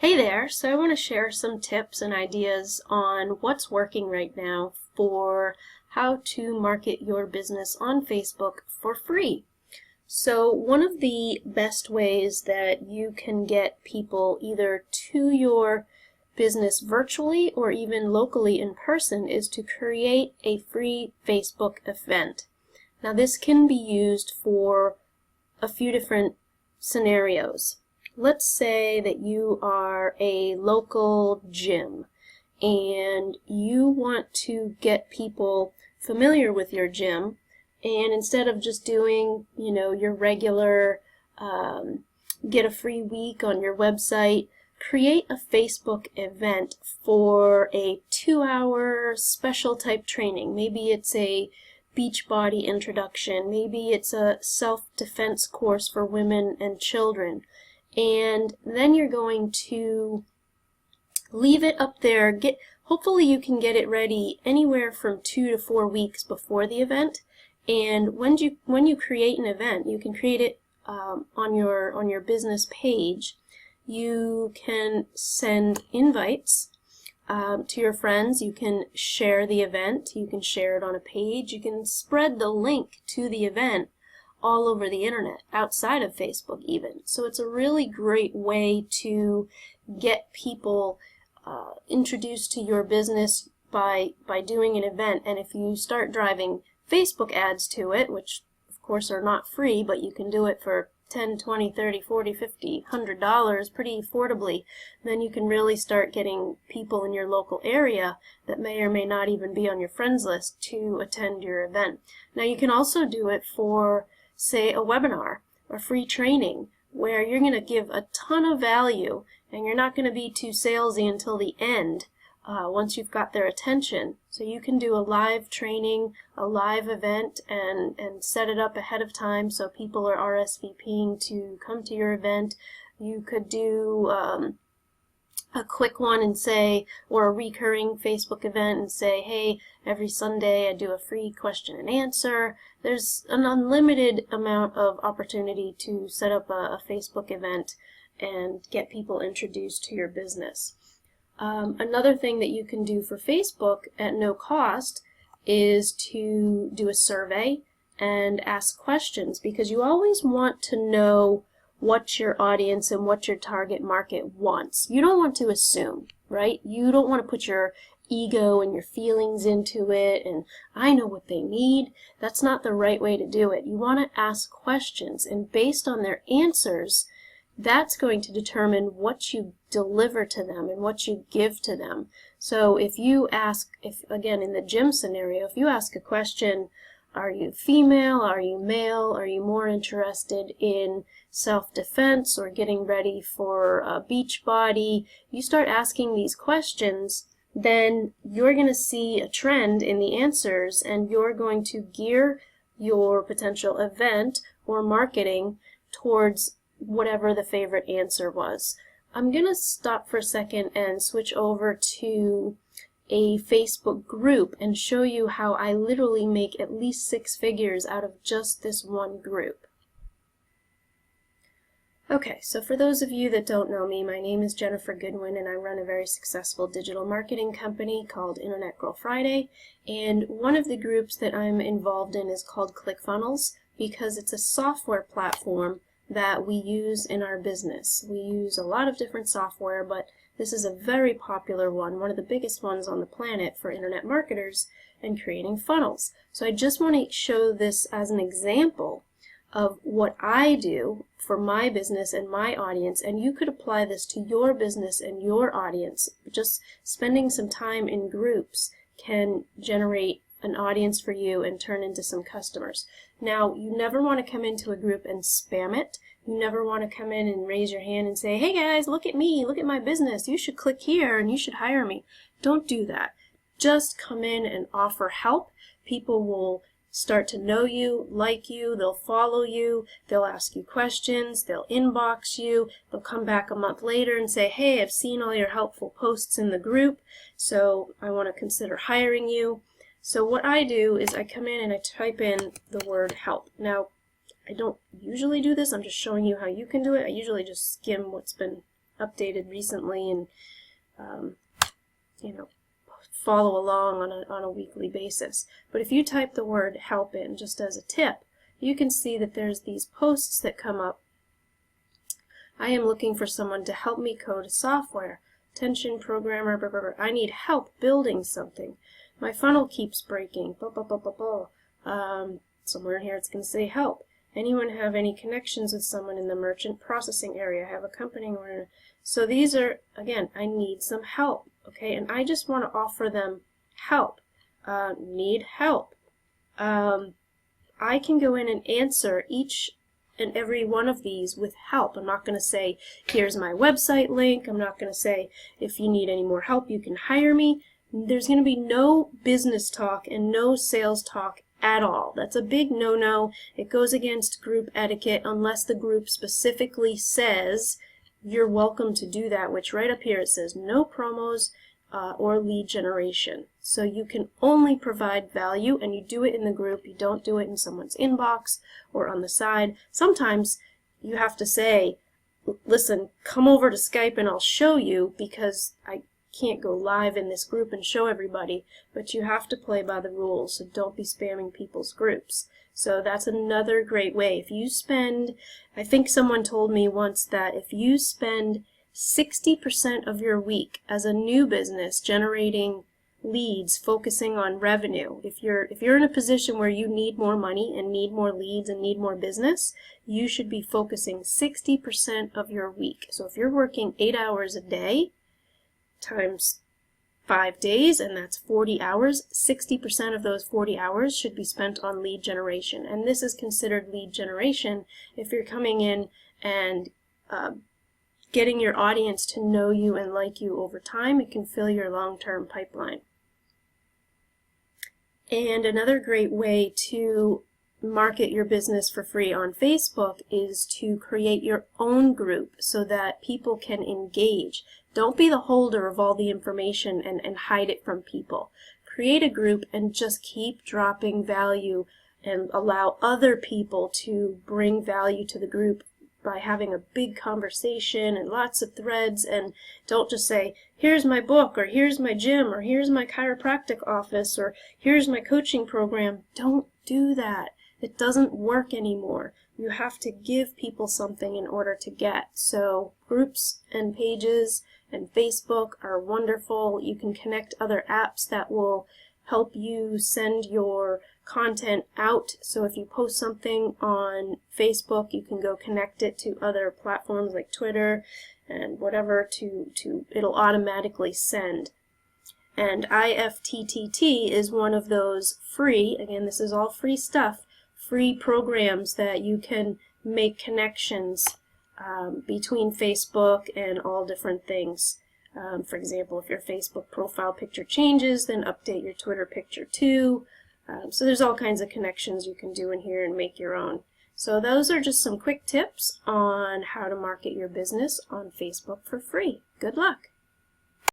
Hey there, so I want to share some tips and ideas on what's working right now for how to market your business on Facebook for free. So one of the best ways that you can get people either to your business virtually or even locally in person is to create a free Facebook event. Now this can be used for a few different scenarios. Let's say that you are a local gym and you want to get people familiar with your gym, and instead of just doing, your regular get a free week on your website, create a Facebook event for a 2-hour special type training. Maybe it's a Beachbody introduction, maybe it's a self-defense course for women and children. And then you're going to leave it up there. Hopefully you can get it ready anywhere from 2 to 4 weeks before the event. And when you create an event, you can create it on your business page. You can send invites to your friends. You can share the event. You can share it on a page. You can spread the link to the event all over the internet, outside of Facebook even. So it's a really great way to get people introduced to your business by doing an event. And if you start driving Facebook ads to it, which of course are not free, but you can do it for $10, $20, $30, $40, $50, $100 pretty affordably, then you can really start getting people in your local area that may or may not even be on your friends list to attend your event. Now you can also do it for, say, a webinar or free training where you're going to give a ton of value and you're not going to be too salesy until the end once you've got their attention. So you can do a live training, a live event, and set it up ahead of time so people are RSVPing to come to your event. You could do a quick one and say, or a recurring Facebook event and say, hey, every Sunday I do a free question and answer. There's an unlimited amount of opportunity to set up a Facebook event and get people introduced to your business. Another thing that you can do for Facebook at no cost is to do a survey and ask questions, because you always want to know what your audience and what your target market wants. You don't want to assume, right? You don't want to put your ego and your feelings into it and I know what they need. That's not the right way to do it. You want to ask questions, and based on their answers, that's going to determine what you deliver to them and what you give to them. So if you ask, again in the gym scenario, if you ask a question, are you female, are you male, are you more interested in self-defense or getting ready for a beach body, you start asking these questions, then you're going to see a trend in the answers and you're going to gear your potential event or marketing towards whatever the favorite answer was. I'm going to stop for a second and switch over to a Facebook group and show you how I literally make at least 6 figures out of just this one group. Okay, so for those of you that don't know me, my name is Jennifer Goodwin and I run a very successful digital marketing company called Internet Girl Friday, and one of the groups that I'm involved in is called ClickFunnels because it's a software platform that we use in our business. We use a lot of different software, but this is a very popular one of the biggest ones on the planet for internet marketers and creating funnels. So I just want to show this as an example of what I do for my business and my audience, and you could apply this to your business and your audience. Just spending some time in groups can generate an audience for you and turn into some customers. Now, you never want to come into a group and spam it. You never want to come in and raise your hand and say, hey guys, look at me, look at my business, you should click here and you should hire me. Don't do that. Just come in and offer help. People will start to know you, like you, they'll follow you, they'll ask you questions, they'll inbox you, they'll come back a month later and say, hey, I've seen all your helpful posts in the group, so I want to consider hiring you. So what I do is I come in and I type in the word help. Now, I don't usually do this, I'm just showing you how you can do it. I usually just skim what's been updated recently, and you know, follow along on a weekly basis. But if you type the word help in, just as a tip, you can see that there's these posts that come up. I am looking for someone to help me code software. Attention programmer, blah, blah, blah. I need help building something. My funnel keeps breaking. Blah, blah, blah, blah, blah. Somewhere in here it's going to say help. Anyone have any connections with someone in the merchant processing area? Have a company. So these are, again, I need some help. Okay, and I just want to offer them help. Need help. I can go in and answer each and every one of these with help. I'm not going to say, here's my website link. I'm not going to say, if you need any more help, you can hire me. There's going to be no business talk and no sales talk at all. That's a big no-no. It goes against group etiquette unless the group specifically says you're welcome to do that, which right up here it says no promos or lead generation. So you can only provide value, and you do it in the group. You don't do it in someone's inbox or on the side. Sometimes you have to say, listen, come over to Skype and I'll show you, because I can't go live in this group and show everybody, but you have to play by the rules, so don't be spamming people's groups. So that's another great way. If you spend, I think someone told me once that if you spend 60% of your week as a new business generating leads, focusing on revenue, if you're in a position where you need more money and need more leads and need more business, you should be focusing 60% of your week. So if you're working 8 hours a day times 5 days, and that's 40 hours, 60% of those 40 hours should be spent on lead generation. And this is considered lead generation if you're coming in and getting your audience to know you and like you over time. It can fill your long-term pipeline. And another great way to market your business for free on Facebook is to create your own group so that people can engage. Don't be the holder of all the information and hide it from people. Create a group and just keep dropping value and allow other people to bring value to the group by having a big conversation and lots of threads, and don't just say, here's my book, or here's my gym, or here's my chiropractic office, or here's my coaching program. Don't do that. It doesn't work anymore. You have to give people something in order to get. So groups and pages and Facebook are wonderful. You can connect other apps that will help you send your content out. So if you post something on Facebook, you can go connect it to other platforms like Twitter and whatever it'll automatically send. And IFTTT is one of those free, again, this is all free stuff, free programs that you can make connections between Facebook and all different things. For example, if your Facebook profile picture changes, then update your Twitter picture too. So there's all kinds of connections you can do in here and make your own. So those are just some quick tips on how to market your business on Facebook for free. Good luck!